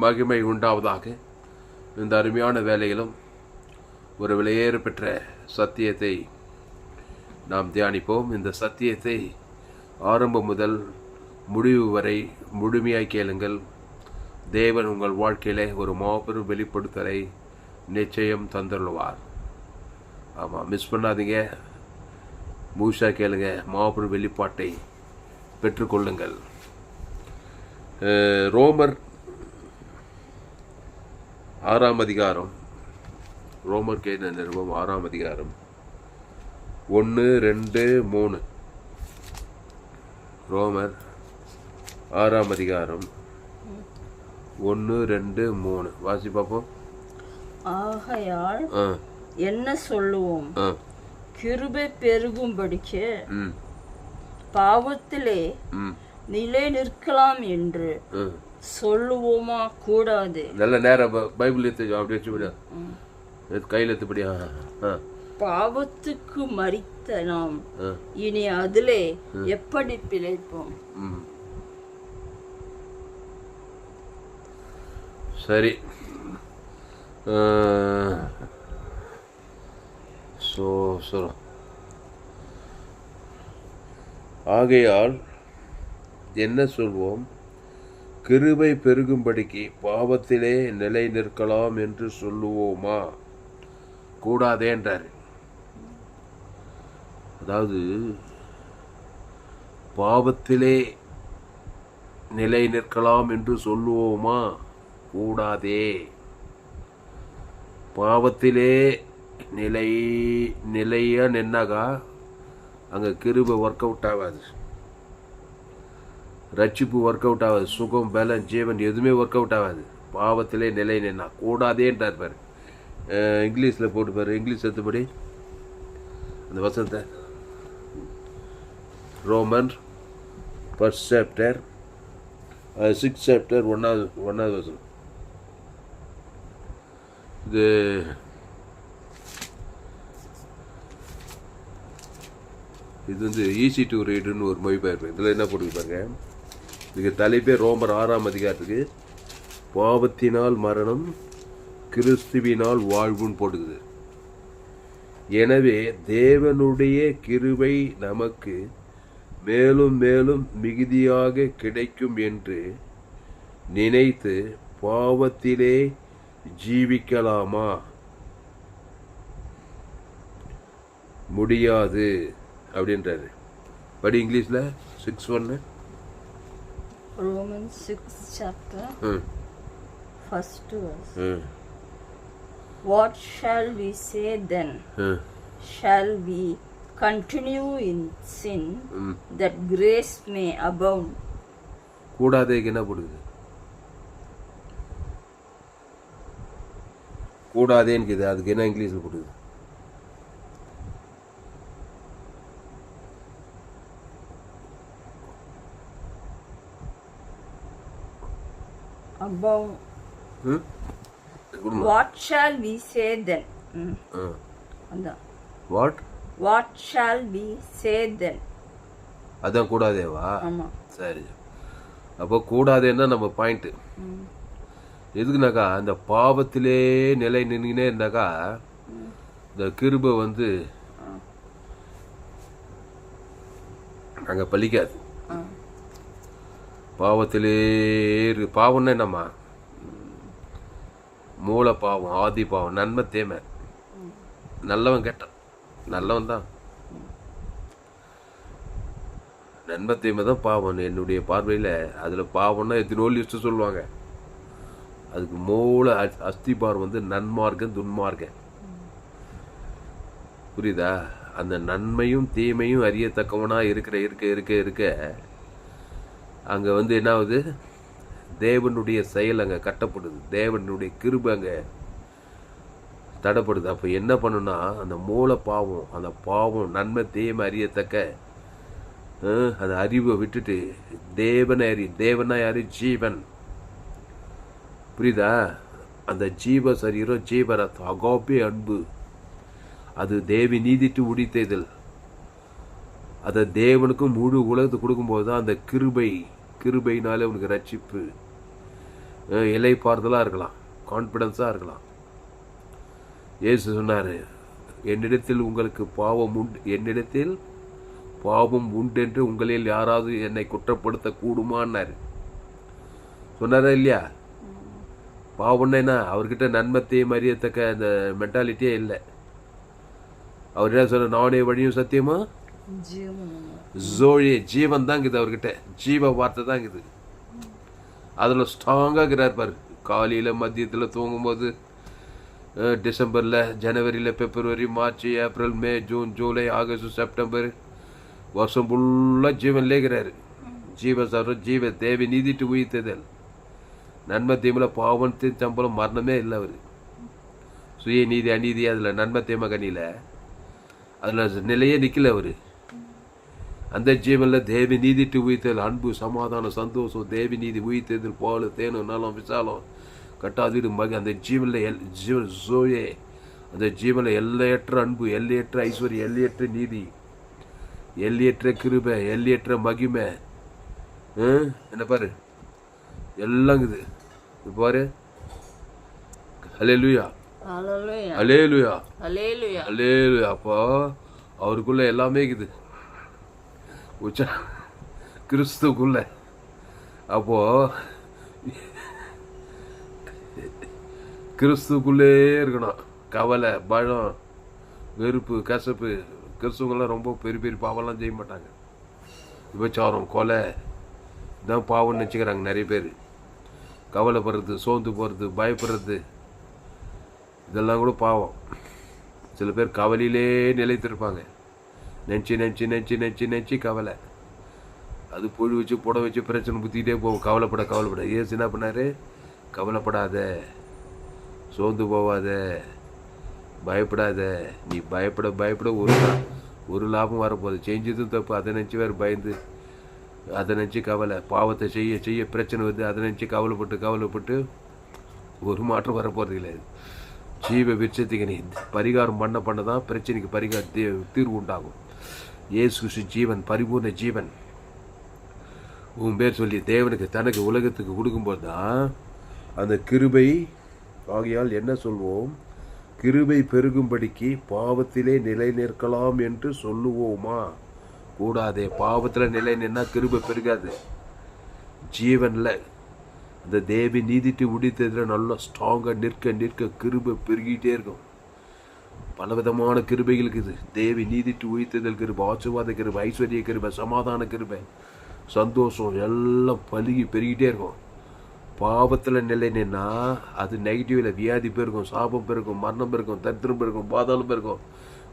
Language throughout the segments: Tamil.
மகிமை உண்டாவதாக. இந்த அருமையான வேலையிலும் ஒரு விலையேற பெற்ற சத்தியத்தை நாம் தியானிப்போம். இந்த சத்தியத்தை ஆரம்பம் முதல் முடிவு வரை முழுமையாய் கேளுங்கள். தேவன் உங்கள் வாழ்க்கையிலே ஒரு மாபெரும் வெளிப்படுத்தலை நிச்சயம் தந்துள்ளுவார். ஆமாம், மிஸ் பண்ணாதீங்க, முழுசாக கேளுங்க, மாபெரும் வெளிப்பாட்டை பெற்றுக்கொள்ளுங்கள். ரோமர் 6ஆம் அதிகாரம், ரோமர் கேட்ட நிருபம் 6ஆம் அதிகாரம் 1, 2, 3. ரோமர் 6ஆம் அதிகாரம் 1, 2, 3 வாசி பார்ப்போம். ஆகையால் என்ன சொல்லுவோம்? கிருபை பெருகும்படிக்கு பாவத்திலே நிலை நிற்கலாம் என்று சொல்லுவோமா? கூடாது. நல்ல நேரம் பைபிள் எடுத்து அப்படி வச்சுபடியா, கையில் எடுத்துபடியா. பாவத்துக்கு மரித்த நாம் இனி அதிலே எப்படி பிழைப்போம்? சரி, ஆகையால் என்ன சொல்வோம்? கிருபை பெருகும்படிக்கு பாவத்திலே நிலை நிற்கலாம் என்று சொல்லுவோமா? கூடாதே என்றார். அதாவது பாவத்திலே நிலை நிற்கலாம் என்று சொல்லுவோமா? கூடாதே. பாவத்திலே நிலையா நின்னாக்கா அங்கே கிருபை ஒர்க் அவுட் ஆகாது, ரட்சிப்பு ஒர்க் அவுட் ஆகாது, சுகம், பலன், ஜீவன் எதுவுமே ஒர்க் அவுட் ஆகாது. பாவத்திலே நிலை நின்னா கூடாதேன்றார் பாரு. இங்கிலீஷில் போட்டு பாரு, இங்கிலீஷ் எடுத்துபடி அந்த வசனத்தை. Roman 1st chapter 6th chapter 1வது வசனம். இது வந்து ஈஸி டு ரீடுன்னு ஒரு மொழிபெயர்ப்பு. இதில் என்ன போட்டுருப்பாங்க, இதுக்கு தலைப்பே ரோமர் 6ஆம் அதிகாரத்துக்கு பாவத்தினால் மரணம், கிறிஸ்துவினால் வாழ்வுன்னு போட்டுக்குது. எனவே தேவனுடைய கிருபை நமக்கு மேலும் மேலும் மிகுதியாக கிடைக்கும் என்று நினைத்து பாவத்திலே ஜீவிக்கலாமா? முடியாது அப்படின்றாரு. படி இங்கிலீஷ்ல 6:1. Romans 6th chapter 1st verse. What shall we say then? Shall we continue in sin that grace may abound? கூடாதேக்கு என்ன போடுது? கூடாதேன்னு அதுக்கு என்ன இங்கிலீஷில் போடுது? Abound. What shall we say then? What shall we say then? அதான் கூடாதேவா? ஆமா. சரி, அப்போ கூடாதேன்னா நம்ம பாயிண்ட் எதுக்குனாக்கா, அந்த பாவத்திலே நிலை நின்றுனே இருந்தாக்கா இந்த கிருபை வந்து அங்கே பலிக்காது. பாவத்திலே பாவம்னா என்னம்மா? மூல பாவம், ஆதி பாவம், நன்மை தேமை. நல்லவன் கேட்டான், நல்லவன் தான். நன்மை தீமை தான் பாவம் என்னுடைய பார்வையில். அதில் பாவம்னா எத்தனோ லிஸ்ட்டு சொல்லுவாங்க. அதுக்கு மூல அஸ்திபார் வந்து நன்மார்க்கம், துன்மார்க்கம். புரியுதா? அந்த நன்மையும் தீமையும் அறியத்தக்கவனா இருக்க அங்கே வந்து என்ன ஆகுது? தேவனுடைய செயல் அங்கே கட்டப்படுது, தேவனுடைய கிருபை அங்கே தடைப்படுது. அப்போ என்ன பண்ணுன்னா, அந்த மூல பாவம், அந்த பாவம் நன்மை தீமை அறியத்தக்க அந்த அறிவை விட்டுட்டு தேவனா யாரு? ஜீவன். புரியுதா? அந்த ஜீவ சரீரம், ஜீவரத்தம், அகாபே அன்பு, அது தேவி நீதிட்டு உடித்ததில் அதை தேவனுக்கும் முழு உலகத்துக்கு கொடுக்கும்போது தான் அந்த கிருபைனாலே உனக்கு ரட்சிப்பு. இலைப்பாறுதலாக இருக்கலாம், கான்ஃபிடென்ஸாக இருக்கலாம். இயேசு சொன்னார், என்னிடத்தில் உங்களுக்கு பாவம் உண்டு, என்னிடத்தில் பாவம் உண்டென்று உங்களில் யாராவது என்னை குற்றப்படுத்த கூடுமான்னாரு. சொன்னாரா இல்லையா? பாவம்னா அவர்கிட்ட நன்மத்தையும் அறியத்தக்க அந்த மென்டாலிட்டியே இல்லை. அவர் என்ன சொன்ன, நானே வழியும் சத்தியமா ஜோழி ஜீவன் தான் இருக்குது அவர்கிட்ட, ஜீவ வார்த்தை தான் இருக்குது. அதில் ஸ்ட்ராங்காக இருக்கிறார் பாரு. காலையில் மதியத்தில் தூங்கும்போது, டிசம்பரில், ஜனவரியில், பிப்ரவரி, மார்ச், ஏப்ரல், மே, ஜூன், ஜூலை, ஆகஸ்ட், செப்டம்பர், வருஷம் ஃபுல்லாக ஜீவன்லே இருக்கிறாரு. ஜீவ சார் ஜீவ தேவி நீதிட்டு உயிர்த்ததல், நன்மை தீமையில் பாவத்தின் சம்பளம் மரணமே இல்லை. அவர் சுய நீதி அநீதி அதில் நன்மை தீமை கனியில் அதில் நிலையே நிற்கல. அவர் அந்த ஜீவனில் தேவி நீதிட்டு உயிர்த்தல், அன்பு, சமாதானம், சந்தோஷம், தேவி நீதி உயிர்த்ததில், பால், தேனும், நலம், விசாலம், கட்டாதீடு, மக, அந்த ஜீவனில் ஜீவன் சோயே, அந்த ஜீவனில் எல்லையற்ற அன்பு, எல்லையற்ற ஐஸ்வர்யம், எல்லையற்ற நீதி, எல்லையற்ற கிருபை, எல்லையற்ற மகிமை. என்ன பாரு, எல்லாம் இது பாரு. அல்லேலூயா, அல்லேலூயா, அல்லேலூயா. அப்போ அவருக்குள்ள எல்லாமே இருக்குது, உச்ச கிறிஸ்துக்குள்ள. அப்போ கிறிஸ்துக்குள்ளே இருக்கணும். கவலை, பயம், வெறுப்பு, கசப்பு. கிறிஸ்துவங்களாம் ரொம்ப பெரிய பெரிய பாவம்லாம் செய்ய மாட்டாங்க. விபச்சாரம், கொலை இதான் பாவம்னு நினச்சிக்கிறாங்க நிறைய பேர். கவலைப்படுறது, சோர்ந்து போகிறது, பயப்படுறது, இதெல்லாம் கூட பாவம். சில பேர் கவலையிலே நிலைத்திருப்பாங்க. நெஞ்சு நெஞ்சு நெஞ்சு நெஞ்சு நெஞ்சு கவலை. அது புழு வச்சு புட வச்சு பிரச்சனை புத்திக்கிட்டே போகும். கவலைப்பட ஏசு என்ன பண்ணாரு? கவலைப்படாத, சோர்ந்து போவாத, பயப்படாத. நீ பயப்பட ஒரு லாபம் வரப்போகுது. செஞ்சதும் தப்பு, அதை நினச்சி வேறு பயந்து, அதை நினச்சி கவலை. பாவத்தை செய்ய பிரச்சனை வருது, அதை நினச்சி கவலைப்பட்டு ஒரு மாற்றம் வரப்போகிறது கிடையாது. ஜீவ விருட்சத்துக்கு நீ பரிகாரம் பண்ண தான் பிரச்சனைக்கு தீர்வு உண்டாகும். இயேசு கிறிஸ்து ஜீவன், பரிபூர்ண ஜீவன். உன் பேர் சொல்லி தேவனுக்கு தனக்கு உலகத்துக்கு கொடுக்கும்போது தான் அந்த கிருபை. ஆகையால் என்ன சொல்வோம்? கிருபை பெருகும்படிக்கு பாவத்திலே நிலை நிற்கலாம் என்று சொல்லுவோமா? கூடாதே. பாவத்தில் நிலை நின்னா கிருபை பெருகாது. ஜீவனில் அந்த தேவி நீதிட்டு உடித்ததில் நல்லா ஸ்ட்ராங்காக நிற்க கிருபை பெருகிட்டே இருக்கும். பலவிதமான கிருபைகள் இருக்குது. தேவி நீதிட்டு உயிர்த்ததல் கிருபை, ஆசீர்வாத கிருபை, ஐஸ்வர்ய கிருபை, சமாதான கிருபை, சந்தோஷம் எல்லாம் பெருகிட்டே இருக்கும். பாவத்தில் நிலை நின்னா அது நெகட்டிவில் வியாதி பெருக்கும், சாபம் பெருக்கும், மரணம் பெருக்கும், தரித்திரம் பெருக்கும், பாதாளம் பெருக்கும்,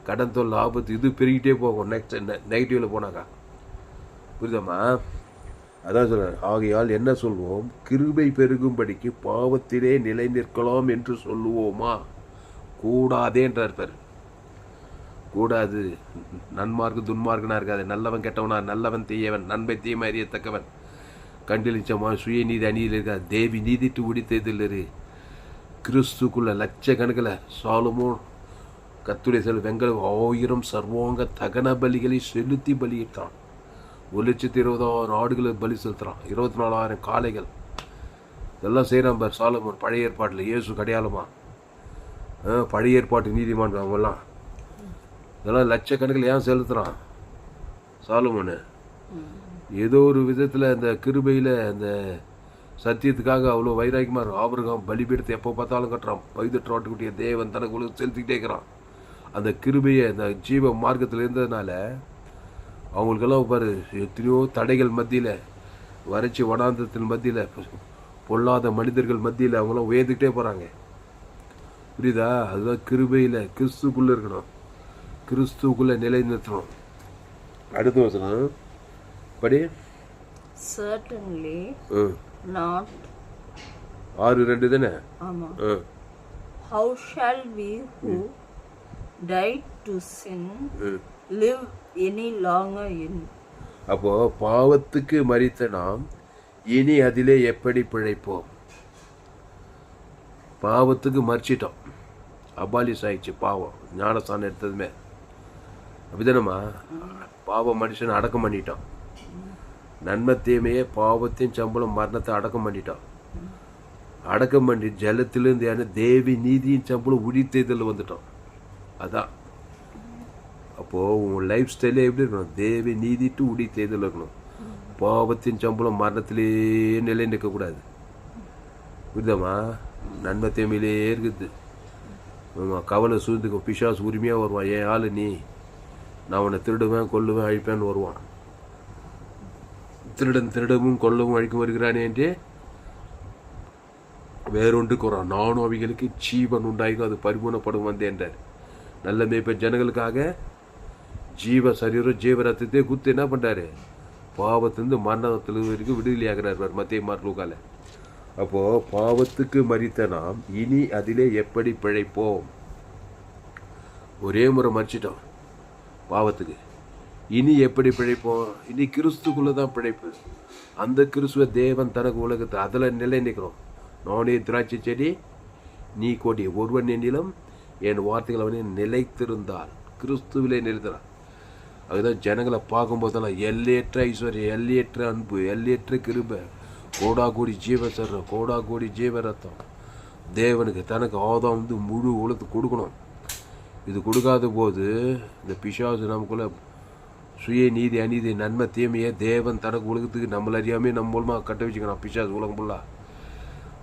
கடன் தொல்லை, ஆபத்து, இது பெருகிட்டே போகும். நெகட்டிவில் போனாக்கா. புரியுதாம்மா? அதான் சொல்கிறேன். ஆகையால் என்ன சொல்வோம்? கிருபை பெருகும்படிக்கு பாவத்திலே நிலை நிற்கலாம் என்று சொல்லுவோமா? கூடாதேன்றார் பேர். கூடாது. நன்மார்க்கு துன்மார்க்கனா இருக்காது. நல்லவன் கெட்டவனா, நல்லவன் தீயவன், நன்மை தீமை அறியத்தக்கவன், கண்டிலிச்சமா, சுய நீதி அணியில் இருக்காது. தேவி நீதிட்டு உடித்ததில் இரு. கிறிஸ்துக்குள்ள லட்சக்கணக்கில் சாலமோன் கத்துடைய செல் வெங்கல 1000 சர்வாங்க தகன பலிகளை செலுத்தி பலியிட்டான். 1,20,000 ஆடுகளை பலி செலுத்துறான். 24,000 காளைகள். இதெல்லாம் செய்கிறான் பார் சாலமோன். பழைய ஏற்பாட்டில் இயேசு கடையாளமா, பழைய ஏற்பாட்டு நீதிமான் அவங்கெல்லாம். இதெல்லாம் லட்சக்கணக்கில் ஏன் செலுத்துகிறான் சாலமோனு? ஏதோ ஒரு விதத்தில் அந்த கிருபையில் அந்த சத்தியத்துக்காக அவ்வளோ வைராக்கியமாக இருக்கும். ஆபிரகாம் பலிபீடத்தை எப்போ பார்த்தாலும் கட்டுறான். பைதற்றாட்டுக்குட்டிய தேவன் தனக்கு உலக செலுத்திக்கிட்டே இருக்கிறான். அந்த கிருபையை அந்த ஜீவ மார்க்கத்தில் இருந்ததுனால அவங்களுக்கெல்லாம் பாரு, எத்தனையோ தடைகள் மத்தியில், வறட்சி வனாந்தத்தின் மத்தியில், பொல்லாத மனிதர்கள் மத்தியில் அவங்களாம் உயர்ந்துக்கிட்டே போகிறாங்க. புரியுதா? அதுதான் கிருபையில் கிறிஸ்துக்குள்ளே இருக்கணும், கிறிஸ்துக்குள்ளே நிலை நிறுத்தணும். அடுத்த வசனம் படி. certainly not 6:2 தானே? ஆமா. how shall we who died to sin live any longer in? அப்போ பாவத்துக்கு மரித்த நாம் இனி அதிலே எப்படி பிழைப்போம்? பாவத்துக்கு மறிச்சிட்டோம், அபாலிஷ் ஆயிடுச்சு பாவம். ஞானஸ்தானம் எடுத்ததுமே அப்படிதானம்மா? பாவம் மனுஷனை அடக்கம் பண்ணிட்டோம். நன்மை தீமையே பாவத்தின் சம்பளம் மரணத்தை அடக்கம் பண்ணிட்டோம். அடக்கம் பண்ணி ஜலத்திலேருந்து ஏன்னா தேவி நீதியின் சம்பளம் உழித்ததில் வந்துட்டோம். அதான் அப்போது உன் லைஃப் ஸ்டைலே எப்படி இருக்கணும்? தேவி நீதி டு உழித்ததில் இருக்கணும். பாவத்தின் சம்பளம் மரணத்திலே நிலை நிற்கக்கூடாது. புரியுதாம்மா? நன்மை தேமையிலே இருக்குது. ஆமாம், கவலை சூழ்ந்துக்க பிசாசு உரிமையாக வருவான். ஏன் ஆள் நீ, நான் உன்னை திருடுவேன் கொல்லுவேன் அழிப்பேன்னு வருவான். திருடவும் கொல்லவும் அழிக்கும் வருகிறானேன்றே வேறொன்றுக்கு வரான். நானும் அவைகளுக்கு ஜீவன் உண்டாயிக்கும், அது பரிபூர்ணப்படும் வந்தேன்றார். நல்ல மேய்ப்பன் ஜனங்களுக்காக ஜீவ சரீரம் ஜீவ ரத்தத்தை குத்து என்ன பண்ணுறாரு? பாவத்திலிருந்து மரணத்தில் வரைக்கும் விடுதலையாகிறார் மத்திய மார்லூக்கால. அப்போது பாவத்துக்கு மரித்த நாம் இனி அதிலே எப்படி பிழைப்போம்? ஒரே முறை மறிச்சிட்டோம் பாவத்துக்கு, இனி எப்படி பிழைப்போம்? இனி கிறிஸ்துக்குள்ளே தான் பிழைப்பு. அந்த கிறிஸ்துவ தேவன் தனக்கு உலகத்தை அதில் நிலை நிற்கிறோம். நானே திராட்சை செடி, நீ கொடி, ஒருவன் என்னிலும் என் வார்த்தைகள் அவனே நிலைத்திருந்தால், கிறிஸ்துவிலே நிலைத்திறான். அதுதான் ஜனங்களை பார்க்கும்போதெல்லாம் எல்லையற்ற ஐஸ்வர்யம், எல்லையற்ற அன்பு, எல்லையற்ற கிருபை, கோடா கோடி ஜீவ சர்றம், கோடா கோடி ஜீவ ரத்தம் தேவனுக்கு தனக்கு ஆதாம் வந்து முழு உலகத்து கொடுக்கணும். இது கொடுக்காத போது இந்த பிசாசு நமக்குள்ள சுய நீதி அநீதி நன்மை தீமையை தேவன் தனக்கு உலகத்துக்கு நம்மள அறியாமே நம்ம மூலமாக கட்ட வச்சுக்கணும் பிசாசு உலகம் ஃபுல்லா.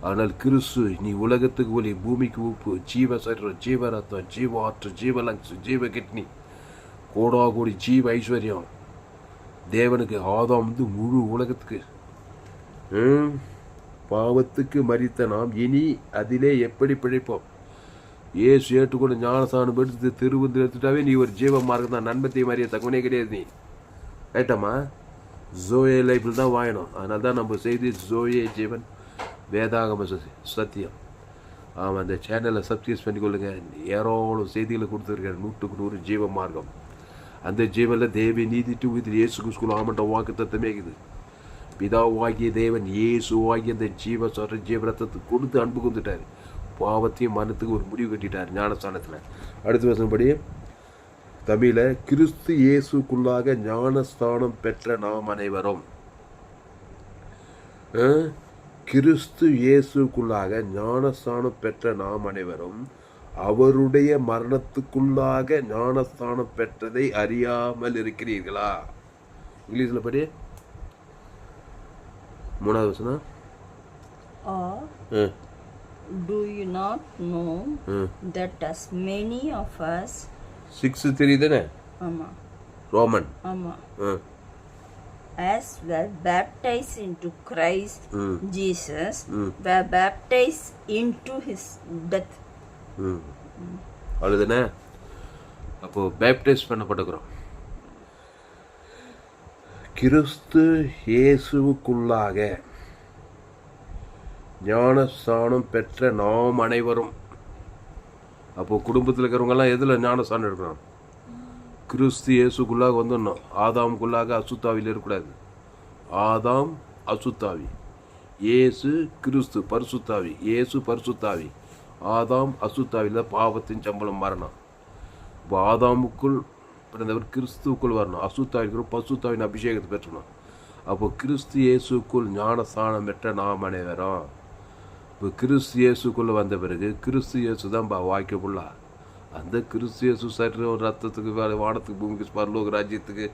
ஆனால் கிறிஸ்து நீ உலகத்துக்கு ஒளி, பூமிக்கு உப்பு, ஜீவ சரீரம், ஜீவ ரத்தம், ஜீவ ஆற்று, ஜீவ லங்ஸ், ஜீவ கிட்னி, கோடா கோடி ஜீவ ஐஸ்வர்யம் தேவனுக்கு ஆதாம் வந்து முழு உலகத்துக்கு. பாவத்துக்கு மரித்த நாம் இனி அதிலே எப்படி பிழைப்போம்? ஏசு ஏற்றுக்கொண்டு ஞானஸ்தானம் எடுத்து திருவந்து எடுத்துட்டாவே நீ ஒரு ஜீவ மார்க்கம் தான். நன்மத்தை மாதிரியே தகவனே கிடையாது நீ. ரைட்டாம்மா? ஜோயே லைஃப்பில் தான் வாயணும். அதனால தான் நம்ம செய்தி ஜோயே ஜீவன் வேதாகம சத்தியம். ஆமாம், அந்த சேனலை சப்ஸ்கிரைப் பண்ணிக்கொள்ளுங்க. ஏராளம் செய்திகளை கொடுத்துருக்கேன். 100க்கு 100 ஜீவ மார்க்கம். அந்த ஜீவனில் தேவி நீதி டு இது இயேசு கிறிஸ்துவின் ஆமண்ட வாக்கு தத்தமே இருக்குது. பிதாவாகிய தேவன் இயேசுவாகிய அந்த ஜீவ ரத்தத்தை கொடுத்து அன்பு கொண்டுட்டார். பாவத்தையும் மரணத்துக்கு ஒரு முடிவு கட்டிட்டார் ஞானஸ்தானத்தில். அடுத்த வசனப்படி தமிழில், கிறிஸ்து இயேசுக்குள்ளாக ஞானஸ்தானம் பெற்ற நாம் அனைவரும், கிறிஸ்து இயேசுக்குள்ளாக ஞானஸ்தானம் பெற்ற நாம் அனைவரும் அவருடைய மரணத்துக்குள்ளாக ஞானஸ்தானம் பெற்றதை அறியாமல் இருக்கிறீர்களா? இங்கிலீஷில் படி 3வது வசனம். Do you not know that as many of us 6 தெரியுதானே? ஆமா ரோமன். ஆமா. As were baptized into Christ Jesus were baptized into his death. அவ்வளவுதானே? அப்போ பேப்டைஸ் பண்ணப்பட்டிருக்கிறோம். கிறிஸ்து இயேசுவுக்குள்ளாக ஞானஸ்தானம் பெற்ற நாம் அனைவரும். அப்போ குடும்பத்தில் இருக்கிறவங்கெல்லாம் எதில் ஞானஸ்தானம் எடுக்கணும்? கிறிஸ்து இயேசுக்குள்ளாக வந்துடணும். ஆதாமுக்குள்ளாக அசுத்தாவியில் இருக்கக்கூடாது. ஆதாம் அசுத்தாவி, இயேசு கிறிஸ்து பரிசுத்தாவி, இயேசு பரிசுத்தாவி, ஆதாம் அசுத்தாவியில் பாவத்தின் சம்பளம் மரணம். இப்போ ஆதாமுக்குள் பிறந்தவர் கிறிஸ்துவுக்குள் வரணும். அசுத்தாவிற்கு பசுத்தாவின் அபிஷேகத்தை பெற்றணும். அப்போ கிறிஸ்து இயேசுக்குள் ஞானஸ்தானம் பெற்ற நாம் அனைவரும். இப்போ கிறிஸ்து இயேசுக்குள்ளே வந்த பிறகு கிறிஸ்து இயேசு தான் வாய்க்கப்புள்ளா. அந்த கிறிஸ்து இயேசு சரீரம் ரத்தத்துக்கு வேலை, வானத்துக்கு பூமிக்கு பரலோக ராஜ்யத்துக்கு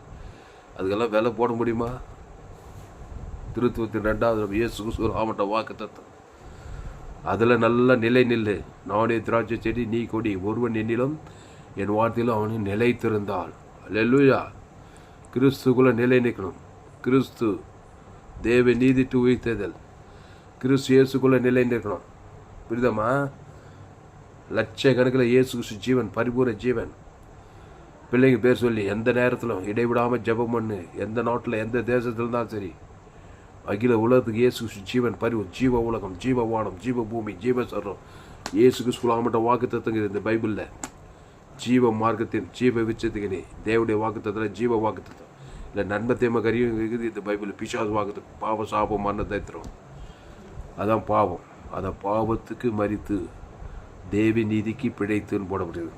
அதுக்கெல்லாம் விலை போட முடியுமா? திருத்துவத்தின் 2வது இயேசு கிறிஸ்து ஆமட்ட வாக்கு தத்துவம். அதில் நல்ல நிலை நில்லு. நானே திராட்சை செடி, நீ கொடி, ஒருவன் என்னிலும் என் வார்த்தையிலும் அவனை நிலைத்திருந்தால். அல்லேலூயா. கிறிஸ்துக்குள்ளே நிலை நிற்கணும். கிறிஸ்து தேவ நீதி டு உயிர்த்தெழுதல். கிறிஸ்து இயேசுக்குள்ளே நிலை நிற்கணும். புரியுதாம்மா? லட்சக்கணக்கில் இயேசு கிறிஸ்து ஜீவன், பரிபூர்ண ஜீவன். பிள்ளைங்க பேர் சொல்லி எந்த நேரத்திலும் இடைவிடாமல் ஜெபம் பண்ணு. எந்த நாட்டில் எந்த தேசத்தில் இருந்தாலும் சரி, அகில உலகத்துக்கு இயேசு கிறிஸ்து ஜீவன், ஜீவ உலகம், ஜீவ வானம், ஜீவ பூமி, ஜீவ சர்றம், இயேசு கிறிஸ்து ஆமட்ட வாக்கு தத்துவங்க இந்த பைபிளில். ஜீவ மார்க்கத்தின் ஜீவ விச்சத்துக்கு நீ தேவடைய வாக்கு தத்துவம், ஜீவ வாக்கு தத்துவம் இல்லை. நன்மை தேம கரியும் இருக்குது இந்த பைபிள். பிசாசு வாக்கு பாவ சாபம் மரண தைத்திரம், அதான் பாவம். அதை பாவத்துக்கு மரித்து தேவி நீதிக்கு பிழைத்துன்னு போடப்படுது.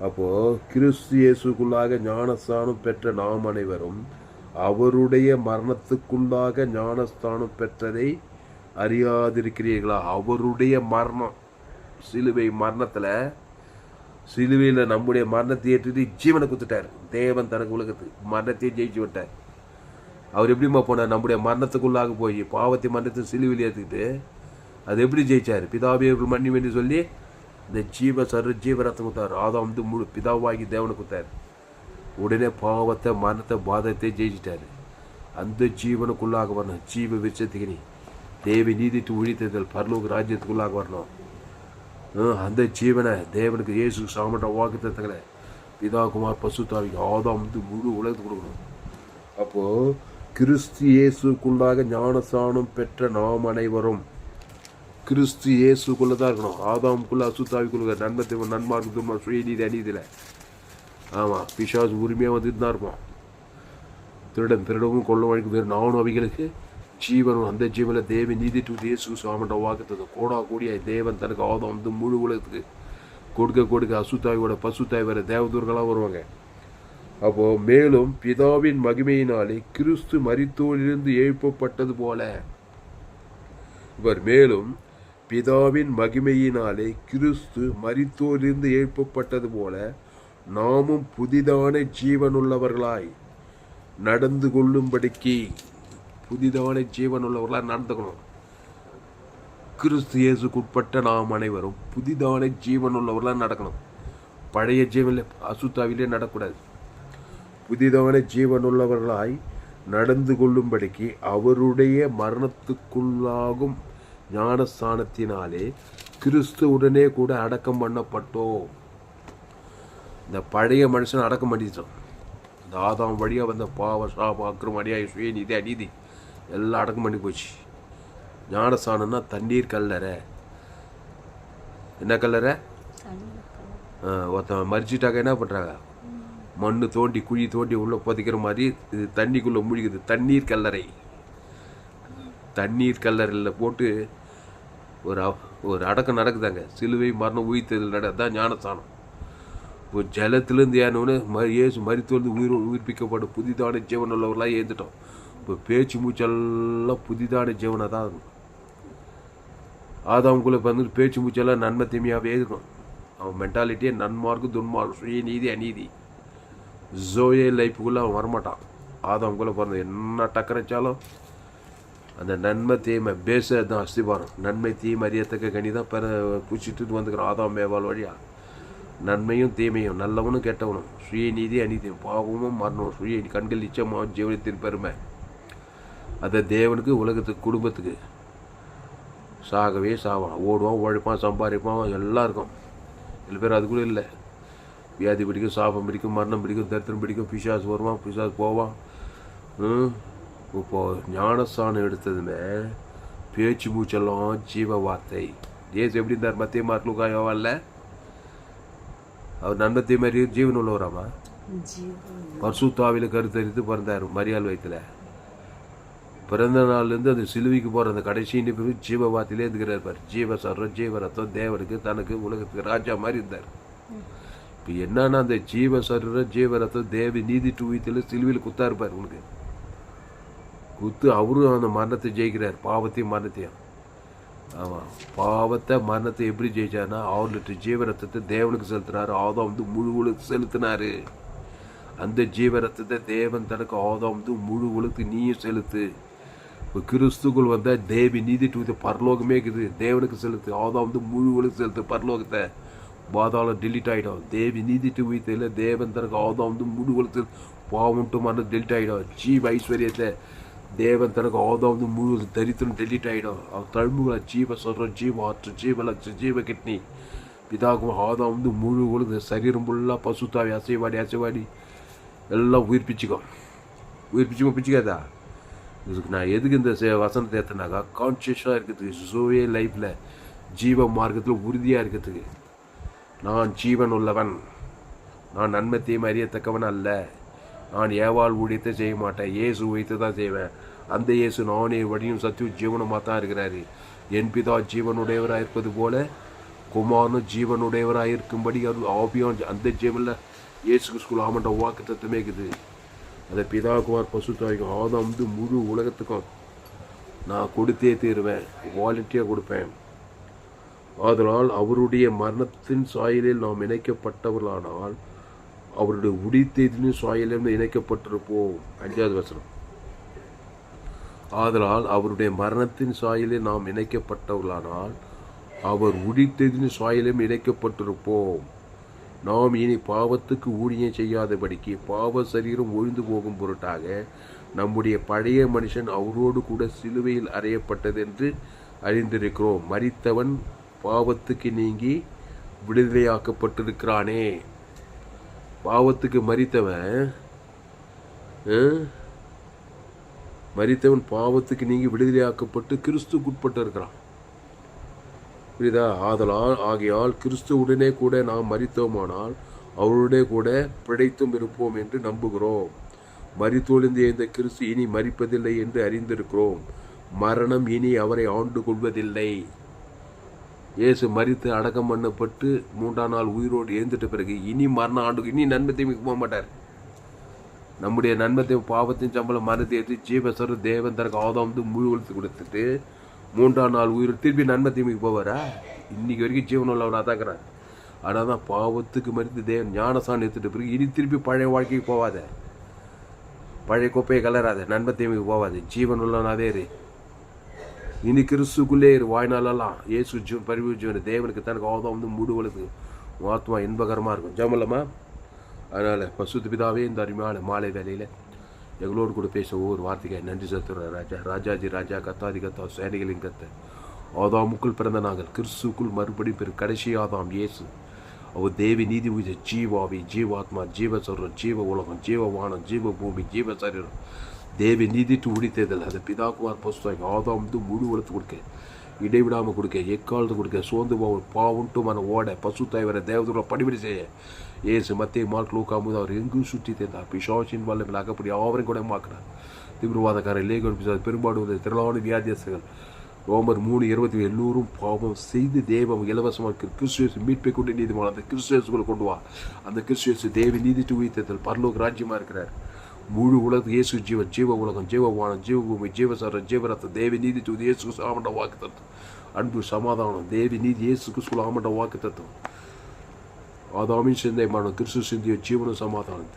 அப்போது கிறிஸ்து இயேசுக்குள்ளாக ஞானஸ்தானம் பெற்ற நாம் அனைவரும் அவருடைய மரணத்துக்குள்ளாக ஞானஸ்தானம் பெற்றதை அறியாதிருக்கிறீர்களா? அவருடைய மரணம், சிலுவை மரணத்தில், சிலுவையில் நம்முடைய மரணத்தை ஏற்றுட்டு ஜீவனை கொடுத்துட்டார். தேவன் தனக்கு உலகத்துக்கு மரணத்தையே ஜெயிச்சு விட்டார். அவர் எப்படிமா போனார்? நம்முடைய மரணத்துக்குள்ளாக போய் பாவத்தை மரணத்தை சிலுவையில் ஏற்றுக்கிட்டு அது எப்படி ஜெயிச்சார்? பிதாவே மன்னி வேண்டி சொல்லி இந்த ஜீவரத்தை கொடுத்தார். ஆதாம் முழு பிதாவாகி தேவனை கொடுத்தார். உடனே பாவத்தை மரணத்தை பாதத்தை ஜெயிச்சிட்டாரு. அந்த ஜீவனுக்குள்ளாக வரணும். ஜீவ விருட்சத்துக்கு நீ தேவி நீதிட்டு ஒழித்ததில் பரலோக ராஜ்யத்துக்குள்ளாக வரணும். அந்த ஜீவனை தேவனுக்கு இயேசு சாமன்ற வாக்குத்தத்தங்களை பிதா குமார் பசுத்தாவிக்கு ஆதாம் முழு உலகத்துக்கு கொடுக்கணும். அப்போது கிறிஸ்து இயேசுக்குள்ளாக ஞானஸ்நானம் பெற்ற நாம் அனைவரும் கிறிஸ்து இயேசுக்குள்ளே தான் இருக்கணும். ஆதாமுக்குள்ளே அசுத்தாவிக்குள்ள நன்மத்தை நன்மார்க்கு சுயநீதி அநீதியில். ஆமாம், பிசாசு உரிமையாக வந்துட்டு தான் இருப்பான். திருடவும் கொள்ள வழக்கு வேறு நானும் அவைகளுக்கு ஜீவனும். அந்த ஜீவனில் தேவி நீதி டு இயேசு சாமன்ற வாக்குத்தது கோடா கூடிய தேவன் தனக்கு ஆதாம் முழு உலகத்துக்கு கொடுக்க அசுத்தாவியோட பசுத்தாய் வர தேவதூர்களாக வருவாங்க. அப்போது மேலும் பிதாவின் மகிமையினாலே கிறிஸ்து மரித்தோரிலிருந்து எழுப்பப்பட்டது போல, மேலும் பிதாவின் மகிமையினாலே கிறிஸ்து மரித்தோரிலிருந்து எழுப்பப்பட்டது போல நாமும் புதிதான ஜீவனுள்ளவர்களாய் நடந்து கொள்ளும்படிக்கு, புதிதான ஜீவனுள்ளவர்களாக நடந்துக்கணும். கிறிஸ்து இயேசுக்குட்பட்ட நாம் அனைவரும் புதிதான ஜீவனுள்ளவர்களாக நடக்கணும். பழைய ஜீவனில் அசுத்தாவிலே நடக்கூடாது. புதிதான ஜீவனுள்ளவர்களாய் நடந்து கொள்ளும்படிக்கு அவருடைய மரணத்துக்குள்ளாகும் ஞானஸ்தானத்தினாலே கிறிஸ்துவுடனே கூட அடக்கம் பண்ணப்பட்டோம். இந்த பழைய மனுஷன் அடக்கம் பண்ணிட்டோம். இந்த ஆதாம் வழியாக வந்த பாவ சாப அக்கிரம் அடியாய் சுயநீதி அநீதி எல்லாம் அடக்கம் பண்ணி போச்சு. ஞானஸ்தானம்னா தண்ணீர் கல்லறை. என்ன கல்லறை? ஒருத்தன் மறிச்சிட்டாக்க என்ன பண்ணுறாங்க? மண் தோண்டி குழி தோண்டி உள்ளே புதைக்கிற மாதிரி இது தண்ணிக்குள்ளே மூழ்குது. தண்ணீர் கல்லறை. தண்ணீர் கல்லறையில் போட்டு ஒரு அடக்கம் நடக்குதாங்க. சிலுவை மரணம் உயிர்த்ததில் நடக்குதான் ஞானஸ்தானம். இப்போ ஜலத்திலேருந்து ஏன்னொன்று இயேசு மரித்தோர்ந்து உயிர்ப்பிக்கப்படும் புதிதான ஜீவன் உள்ளவர்களாக ஏந்துட்டோம். இப்போ பேச்சு மூச்செல்லாம் புதிதான ஜீவனாக தான் இருக்கும். ஆதாமுக்குள்ளே வந்து பேச்சு மூச்செல்லாம் நன்மை தீமையாகவே இருக்கும். அவன் மென்டாலிட்டியே நன்மார்க்கு துன்மார்க்கு சுயநீதி அநீதி ஜோயே லைஃபுக்குள்ளே அவன் வரமாட்டான். ஆதாமுக்குள்ளே பிறந்த என்ன டக்கரைச்சாலும் அந்த நன்மை தீமை பேச தான் அஸ்திபாரம். நன்மை தீமை அறியத்தக்க கனி தான் பூச்சிட்டு வந்துக்கிறான் ஆதாம் மேவால் வழியா. நன்மையும் தீமையும் நல்லவனும் கெட்டவனும் சுயநீதி அநீதியும் பாவமும் மரணம் சுய கண்கள் நிச்சயமாக ஜீவனத்தின் பெருமை. அதை தேவனுக்கு உலகத்துக்கு குடும்பத்துக்கு சாகவே சாவான். ஓடுவான் உழைப்பான் சம்பாதிப்பான் எல்லாம் இருக்கும். சில பேர் அது கூட இல்லை. வியாதி பிடிக்கும், சாபம் பிடிக்கும், மரணம் பிடிக்கும், தரித்திரம் பிடிக்கும், பிசாசு வருவான், பிசாசு போவான். இப்போது ஞானஸ்தானம் எடுத்ததுமே பேச்சு மூச்செல்லாம் ஜீவ வார்த்தை. ஏசு எப்படி இருந்தார்? மத்திய மார்க்லுக்கா யோவான்ல அவர் நன்மத்தை மாதிரி ஜீவன் உள்ளவராமா. பரிசுத்தாவில கருத்தரித்து பிறந்தார் மரியாள் வயிற்றுல. பிறந்த நாள்லேருந்து அந்த சிலுவைக்கு போகிற அந்த கடைசி நிமிடம் ஜீவ வார்த்தையிலே இருக்கிறார். ஜீவ சர்வம் ஜீவ ரத்தம் தேவனுக்கு தனக்கு உலகத்துக்கு ராஜா மாதிரி இருந்தார். இப்போ என்னன்னா அந்த ஜீவ சர்வம் ஜீவ ரத்தம் தேவி நீதி டூயத்தில் சிலுவையில் குத்தா இருப்பார். உனக்கு குத்து அவரும் அந்த மரணத்தை ஜெயிக்கிறார். பாவத்தையும் மரணத்தையும். ஆமாம், பாவத்தை மரணத்தை எப்படி ஜெயிச்சார்னா 6 லிட்டர் ஜீவரத்தத்தை தேவனுக்கு செலுத்தினார். ஆதாம் முழு உலகத்துக்கு செலுத்தினார். அந்த ஜீவரத்தத்தை தேவன் தனக்கு ஆதாம் முழு உலகத்துக்கு நீயும் செலுத்து. இப்போ கிறிஸ்துக்குள் வந்தால் தேவி நீதி டூ பரலோகமே இருக்குது. தேவனுக்கு செலுத்து. ஆதாம் முழு உலகத்துக்கு செலுத்து. பரலோகத்தை பாதாளம் டெலிட் ஆகிடும். தேவி நீதி டூ இல்லை தேவன் தனக்கு ஆதாம் முழு உலகத்துக்கு பாவம்ட்டு மரணம் டெலிட் ஆகிடும். ஜீவ ஐஸ்வர்யத்தை தேவன் தனக்கு ஆதாம் முழு தரித்திரம் டெலிட் ஆகிடும். அவர் தழும்புகளை ஜீவ சொல்கிறோம் ஜீவ ஆற்று ஜீவ லட்ச ஜீவ கிட்னி பிதாக்கும் ஆதாம் முழு உலக சரீரம் ஃபுல்லாக பசுத்தாவி அசைவாடி எல்லாம் உயிர்ப்பிச்சுக்காதா. இதுக்கு நான் எதுக்கு இந்த வசனத்தை ஏற்றினாக்கா கான்சியஸாக இருக்கிறதுக்கு, ஜோயே லைஃப்பில் ஜீவ மார்க்கத்தில் உறுதியாக இருக்கிறதுக்கு. நான் ஜீவன் உள்ளவன், நான் நன்மத்தையும் அறியத்தக்கவன் அல்ல, நான் ஏவாள் ஊழியத்தை செய்ய மாட்டேன், இயேசு வைத்து தான் செய்வேன். அந்த இயேசு நானே வழியும் சத்தியும் ஜீவனமாக தான் இருக்கிறாரு. என் பிதா ஜீவனுடையவராக இருப்பது போல குமாரனும் ஜீவனுடையவராக இருக்கும்படி ஆபியான் அந்த ஜீவனில் இயேசு ஸ்கூல் ஆமன்ற வாக்கு தத்துவமே இருக்குது. அதை பிதா குமார் பசுத்தாய்க்கும் ஆதாம் முழு உலகத்துக்கும் நான் கொடுத்தே தீருவேன், வாலண்டியாக கொடுப்பேன். ஆதலால் அவருடைய மரணத்தின் சாயலில் நாம் இணைக்கப்பட்டவர்களானால் அவருடைய உடித்தேதின் சாயலில் இணைக்கப்பட்டிருப்போம். 5வது வசனம். ஆதலால் அவருடைய மரணத்தின் சாயலில் நாம் இணைக்கப்பட்டவர்களானால் அவர் உடித்ததின் சாயலிலும் இணைக்கப்பட்டிருப்போம். நாம் இனி பாவத்துக்கு ஊழியம் செய்யாதபடிக்கு பாவ சரீரம் ஒழிந்து போகும் பொருட்டாக நம்முடைய பழைய மனுஷன் அவரோடு கூட சிலுவையில் அறையப்பட்டது என்று அறிந்திருக்கிறோம். மரித்தவன் பாவத்துக்கு நீங்கி விடுதலையாக்கப்பட்டிருக்கிறானே. பாவத்துக்கு மரித்தவன் பாவத்துக்கு நீங்கி விடுதலையாக்கப்பட்டு கிறிஸ்துக்குட்பட்டு இருக்கிறான். புரியுதா? ஆகையால் கிறிஸ்துவுடனே கூட நாம் மரித்தோமானால் அவருடைய கூட பிழைத்தும் இருப்போம் என்று நம்புகிறோம். மரித்தொழிந்து இந்த கிறிஸ்து இனி மரிப்பதில்லை என்று அறிந்திருக்கிறோம். மரணம் இனி அவரை ஆண்டு கொள்வதில்லை. இயேசு மரித்து அடக்கம் பண்ணப்பட்டு 3ஆம் நாள் உயிரோடு எழுந்துட்ட பிறகு இனி மரணம் ஆண்டு இனி நன்மத்தையும் போக மாட்டார். நம்முடைய நன்மத்தையும் பாவத்தின் சம்பளம் மரணத்தை எடுத்து ஜீவசர தேவன் தனக்கு ஆதாம் முழு ஒழுத்து கொடுத்துட்டு 3ஆம் நாள் உயிர் திருப்பி நன்மத்தையும் போவாரா? இன்னைக்கு வரைக்கும் ஜீவனில் அவர் அதாக்குறார். ஆனால் தான் பாவத்துக்கு மறித்து தேவன் ஞானசான் எடுத்துட்டு பிறகு இனி திருப்பி பழைய வாழ்க்கைக்கு போவாத, பழைய கோப்பையை கலராத, நன்மத்தையும் போவாது, ஜீவன் உள்ளனாதே இரு. இனி கிறிஸ்துக்குள்ளே இரு. வாய்நாளெல்லாம் இயேசு ஜீவன் பரிவு ஜீவன் தேவனுக்கு தனக்கு ஆதாம் முழு ஒழுத்து ஆத்மா இன்பகரமாக இருக்கும். ஜமலமா? அதனால் பசுத்து பிதாவே இந்த அருமையான மாலை வேலையில் எங்களோடு கூட பேச ஒவ்வொரு வார்த்தைக்கு நன்றி செலுத்துகிறோம். ராஜாஜி ராஜா, கத்தாதி கத்தா, சேனைகளின் கத்த, ஆதாமுக்குள் பிறந்த நாங்கள் கிறிஸ்துக்குள் மறுபடியும் பெரு கடைசி ஆதாம் இயேசு. அவர் தேவி நீதி உயிர் ஜீவாவி, ஜீவாத்மா, ஜீவ சொல்ற, ஜீவ உலகம், ஜீவவானம், ஜீவ பூமி, ஜீவ சரீரம், தேவி நீதிட்டு உடித்ததில் அது பிதாக்குமார் பசுத்தாங்க ஆதாம் முழு உலகத்து கொடுக்க, இடைவிடாமல் கொடுக்க, எக்காலத்து கொடுக்க, சோர்ந்து பாவுண்டு மன ஓட, பசுத்தாய் வர தேவதூர பணிபடி செய்ய ஏசு மத்திய மார்க் லூக்காமுது அவர் எங்கும் சுற்றி தேர்ந்தார். பிசாசின் வல்லமையில் அகப்படி அவரையும் கூட மாக்கினார். தீவிரவாதக்காரர் லேகன் பிசாசு பெரும்பாடு திரளான வியாதியஸ்தர்கள் ரோமர் 3:20 எல்லோரும் பாவம் செய்து தேவம் இலவசமாக கிறிஸ்துவேசு மீட்பை கொண்டு நீதிமான அந்த கிறிஸ்துவேசுக்குள்ள கொண்டு வா. அந்த கிறிஸ்துவேசு தேவி நீதிட்டு உயிர்த்தல் பரலோக ராஜ்யமாக இருக்கிறார். முழு உலகத்து இயேசு ஜீவன், ஜீவ உலகம், ஜீவவானம், ஜீவபூமி, ஜீவசரம், ஜீவரத்தம், தேவி நீதி தூது இயேசுக்கு ஆமண்ட வாக்கு தத்துவம், அன்பு சமாதானம், தேவி நீதி இயேசுக்கு சொல்ல ஆமண்ட வாக்கு தத்துவம், ஆதாமின் சிந்தைமான கிறிஸ்து சிந்திய ஜீவனும் சமாதானம்,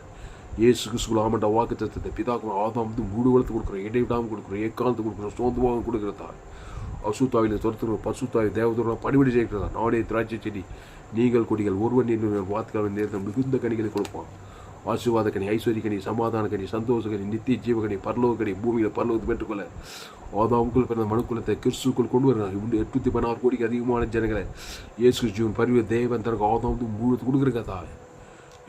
இயேசுக்கு சொல்ல ஆமண்ட வாக்கு தத்துவத்தை பிதாக்கும் ஆதாம் முழு உலகத்து கொடுக்குறோம், இடைவிடாமல் கொடுக்குறோம், ஏக்காலத்து கொடுக்குறோம், சோந்துவாக கொடுக்குறதா, அசுத்தாவில் துரத்துறோம், பசுத்தாய் தேவதூரம் பணிபடி செய்கிறதா, நாடே திராட்சை செடி நீங்கள் கொடிகள் ஒருவன் வாத்துக்காவின் நேரத்தில் மிகுந்த கனிகளை கொடுப்பான். ஆசீர்வாத கனி, ஐஸ்வர்ய கனி, சமாதான கனி, சந்தோஷ கனி, நித்திய ஜீவகனி, பரலோக கனி, பூமியில் பரலோகத்தை பெற்றுக்கொள்ள ஆதாமுக்குள் பிறந்த மனுக்குலத்தை கிறிஸ்துக்குள் கொண்டு வருகிறார். 816 கோடிக்கு அதிகமான ஜனங்களை இயேசு ஜீவன் பரிவு தேவன் தனக்கு ஆதாம் முழு கொடுக்குறதா.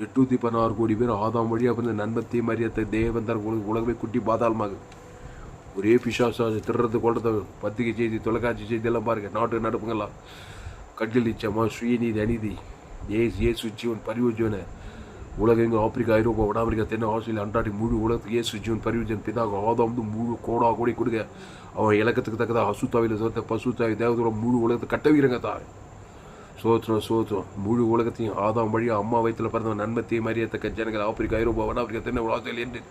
816 கோடி பேர் ஆதாம் வழியாக பிறந்த நன்மத்தையும் மரியத்தை தேவன் தனக்கு உலகமே குட்டி பாதாளமாக ஒரே பிசாசு திருறது கொள்றத பத்திரிகை செய்தி, தொலைக்காட்சி செய்தி எல்லாம் பாருங்க. நாட்டு நடப்புங்கெல்லாம் கட்டில் நிச்சயமா சுயநீதி, அநீதி, இயேசு ஜீவன் பரிவு ஜீவனை உலகெங்கும் ஆப்பிரிக்கா, ஐரோப்பா, வட அமெரிக்கா, தென் ஆஸ்திரேலியா, அண்டாடி முழு உலகத்துக்கு இயேசு ஜீவன் பரிவுஜன் பிதாக ஆதாம் முழு கோடா கோடி கொடுக்க அவன் இலக்கத்துக்கு தக்கதா அசுத்தாவில சொந்த பசுத்தாவி தேவதூரம் முழு உலகத்தை கட்டவீரங்க தான். சோத்திரம் முழு உலகத்தையும் ஆதாம் வழியா அம்மா வயிற்றுல பிறந்த நன்மத்தையும் மரியத்தக்க ஜனங்கள் ஆப்பிரிக்கா, ஐரோப்பா, வட ஆப்பிரிக்கா, தென் ஆஸ்திரேலியா என்று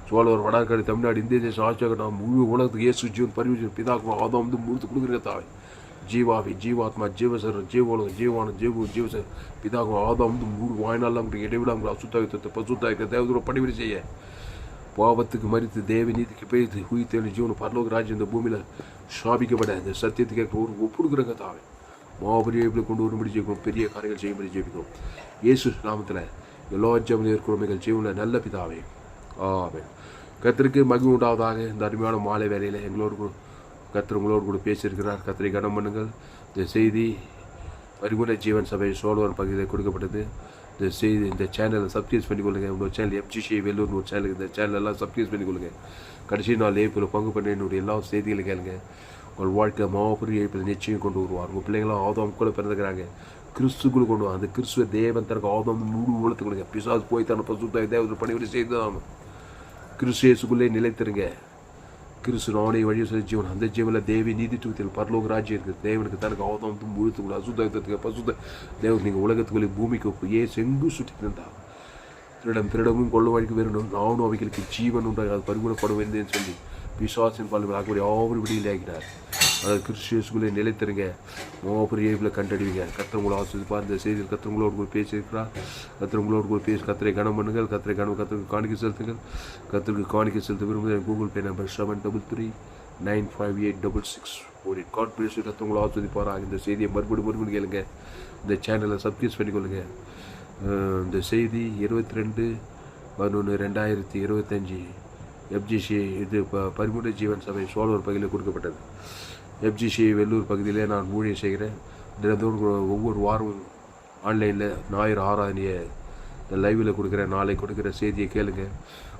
சோழர், வடநாடு, தமிழ்நாடு, இந்திய தேசம், ஆட்சியாக முழு உலகத்துக்கு இயேசு ஜீவன் பரிவுஜன் பிதாக்கும் ஆதாம் முழுத்து கொடுக்குறங்க தாய். ஜீவாவி, ஜீவாத்மா, ஜீவசரம், ஜீவோலகம், ஜீவானம், ஜீவச பிதாகும் ஆதாம் முழு வாய்நாளம் இடைவிடாமல் அசுத்தாவித்தத்தை பசுத்தாய்க்க தேவதூர பணிபடி செய்ய பாவத்துக்கு மறித்து தேவ நீதிக்கு பெய்து உயிர்த்தேழு ஜீவன பரலோக ராஜ்யம் இந்த பூமியில் சாபிக்கப்பட இந்த சத்தியத்துக்கு ஒரு ஒப்புடுக்குறங்க தாவே. மாபெரிய கொண்டு வரும்படி ஜெயிக்கணும், பெரிய காரியங்கள் செய்யும்படி ஜெயிக்கணும். இயேசு நாமத்தில் எல்லா ஜெபம் இருக்கிறோம் ஜீவனில் நல்ல பிதாவே. ஆமென். கர்த்தருக்கு மகிமை உண்டாவதாக. இந்த அருமையான மாலை வேலையில் எங்களோடு கர்த்தர் உங்களோடு கூட பேசியிருக்கிறார். கர்த்தரை கனம் பண்ணுங்கள். இந்த செய்தி பரிபூர்ண ஜீவன் சபை சோழவன் பகுதியில் கொடுக்கப்பட்டது. இந்த செய்தி இந்த சேனலை சப்ஸ்கிரைப் பண்ணிக்கொள்ளுங்க. உங்களோட சேனல் FGC வேலூர் ஒரு சேனல், இந்த சேனலெல்லாம் சப்ஸ்கிரைப் பண்ணிக்கொள்ளுங்க. கடைசி நாள் ஏப்பில் பங்கு பண்ண என்னுடைய எல்லா செய்திகளை கேளுங்க. உங்கள் வாழ்க்கை மாபெரிய ஏப்பில் நிச்சயம் கொண்டு வருவார். உங்கள் பிள்ளைங்களாம் ஆதாம் கூட பிறந்துக்கிறாங்க, கிறிஸ்துக்குள்ள கொண்டு வா. அந்த கிறிஸ்துவ தேவன் தனக்கு ஆதாம் முழு உலகத்து கொடுங்க. பிசாசு போய் தன பசுத்தாய் தேவதை பணிவிடை செய்து கிறிஸ்து இயேசுக்குள்ளே நிலைத்திருங்க. கிறிஸ்து நானே வழியை சொல்லி ஜீவன், அந்த ஜீவனில் தேவி நீதி தூத்தில் பரலோக ராஜ்யம் இருக்குது. தேவனுக்கு தனக்கு ஆதாம் முழுத்துக்குள்ள அசுத்தத்துக்கு பசுத்த தேவன் நீங்கள் உலகத்துக்குள்ளே பூமிக்கு செங்கு சுற்றி இருந்தா திருடமும் கொள்ள வழிக்கு வரணும். நானும் அவைகளுக்கு ஜீவன் உண்டாக அது பரிபூர்ணப்படும் என்று சொல்லி பிசாசின் பால் ஆகக்கூடிய யாவரும் விடுதலையாக்கினார். அதாவது கிறிஸ்துவுக்குள்ளே நிலைத்திருங்க, பெரிய கண்டடிவீங்க. கர்த்தர் உங்களை ஆசீர்வதிப்பார். இந்த செய்தியில் கர்த்தர் உங்களோடு கூட பேசியிருக்கிறார். கர்த்தர் உங்களோடு கூட பேசி கர்த்தரை கனம் பண்ணுங்கள். கர்த்தருக்கு காணிக்கை செலுத்துங்கள். கர்த்தருக்கு காணிக்கை செலுத்த விரும்புகிற Google Pay number 733-958-6648. God bless you. கர்த்தர் உங்களை ஆசீர்வதிப்பாராக. இந்த செய்தியை மறுபடியும் கேளுங்க. இந்த சேனலை சப்ஸ்கிரைப் பண்ணிக்கொள்ளுங்க. இந்த செய்தி 22/11/2025 FGC இது பரிமுறை ஜீவன் சபை சோழர் பகுதியில் கொடுக்கப்பட்டது. FGC வெள்ளூர் பகுதியிலே நான் ஊழியம் செய்கிறேன். தினந்தோறும் ஒவ்வொரு வாரமும் ஆன்லைனில் ஞாயிறு ஆராதனையை இந்த லைவில் கொடுக்குறேன். நாளை கொடுக்குற செய்தியை கேளுங்க.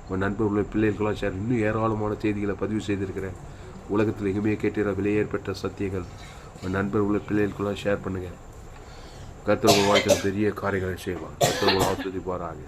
உங்கள் நண்பர்களுடைய பிள்ளைகளுக்கெல்லாம் ஷேர். இன்னும் ஏராளமான செய்திகளை பதிவு செய்திருக்கிறேன். உலகத்தில் எங்குமே கேட்டிற விலையேற்பட்ட சத்தியங்கள் உங்கள் நண்பர்களுடைய பிள்ளைகளுக்கெல்லாம் ஷேர் பண்ணுங்கள். கர்த்தர் உங்கள் வாழ்க்கையில் பெரிய காரியங்களை செய்வார். கர்த்தர் உங்களை ஆசீர்வதிப்பாராக.